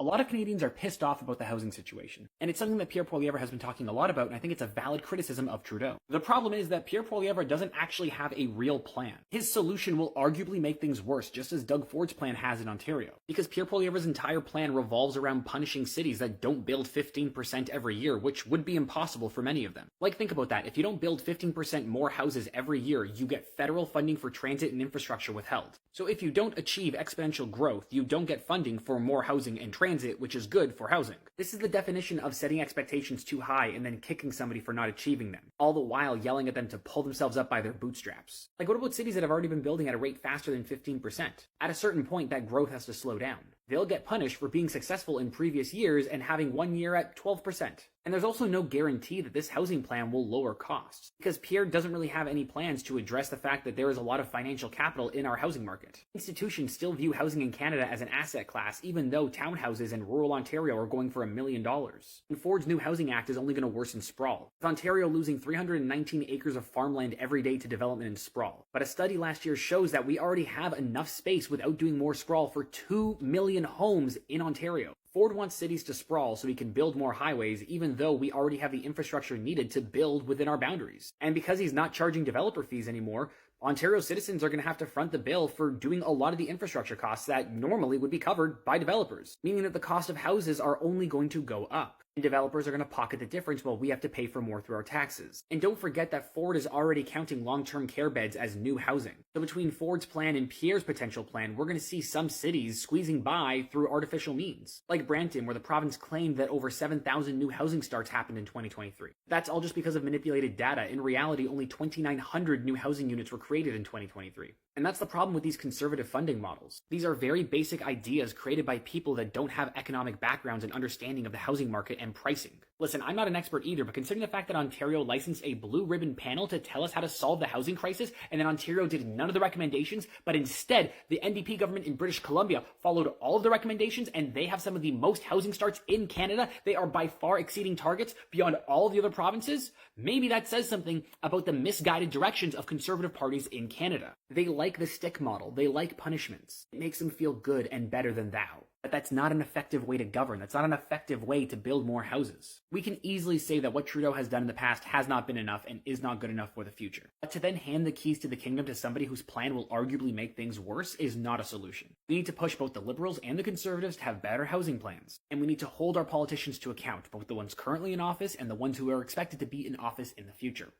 A lot of Canadians are pissed off about the housing situation, and it's something that Pierre Poilievre has been talking a lot about, and I think it's a valid criticism of Trudeau. The problem is that Pierre Poilievre doesn't actually have a real plan. His solution will arguably make things worse, just as Doug Ford's plan has in Ontario, because Pierre Poilievre's entire plan revolves around punishing cities that don't build 15% every year, which would be impossible for many of them. Like, think about that. If you don't build 15% more houses every year, you get federal funding for transit and infrastructure withheld. So if you don't achieve exponential growth, you don't get funding for more housing and transit, which is good for housing. This is the definition of setting expectations too high and then kicking somebody for not achieving them, all the while yelling at them to pull themselves up by their bootstraps. Like, what about cities that have already been building at a rate faster than 15%? At a certain point, that growth has to slow down. They'll get punished for being successful in previous years and having one year at 12%. And there's also no guarantee that this housing plan will lower costs, because Pierre doesn't really have any plans to address the fact that there is a lot of financial capital in our housing market. Institutions still view housing in Canada as an asset class, even though townhouses in rural Ontario are going for $1 million. And Ford's new Housing Act is only going to worsen sprawl, with Ontario losing 319 acres of farmland every day to development and sprawl. But a study last year shows that we already have enough space without doing more sprawl for 2 million homes in Ontario. Ford wants cities to sprawl so we can build more highways, even though we already have the infrastructure needed to build within our boundaries. And because he's not charging developer fees anymore, Ontario citizens are going to have to front the bill for doing a lot of the infrastructure costs that normally would be covered by developers, meaning that the cost of houses are only going to go up. And developers are going to pocket the difference while we have to pay for more through our taxes. And don't forget that Ford is already counting long-term care beds as new housing. So between Ford's plan and Pierre's potential plan, we're going to see some cities squeezing by through artificial means. Like Brampton, where the province claimed that over 7,000 new housing starts happened in 2023. That's all just because of manipulated data. In reality, only 2,900 new housing units were created in 2023. And that's the problem with these conservative funding models. These are very basic ideas created by people that don't have economic backgrounds and understanding of the housing market and pricing. Listen, I'm not an expert either, but considering the fact that Ontario licensed a blue ribbon panel to tell us how to solve the housing crisis, and then Ontario did none of the recommendations, but instead the NDP government in British Columbia followed all of the recommendations, and they have some of the most housing starts in Canada. They are by far exceeding targets beyond all of the other provinces. Maybe that says something about the misguided directions of conservative parties in Canada. They like the stick model. They like punishments. It makes them feel good and better than thou. But that's not an effective way to govern. That's not an effective way to build more houses. We can easily say that what Trudeau has done in the past has not been enough and is not good enough for the future. But to then hand the keys to the kingdom to somebody whose plan will arguably make things worse is not a solution. We need to push both the Liberals and the Conservatives to have better housing plans. And we need to hold our politicians to account, both the ones currently in office and the ones who are expected to be in office in the future.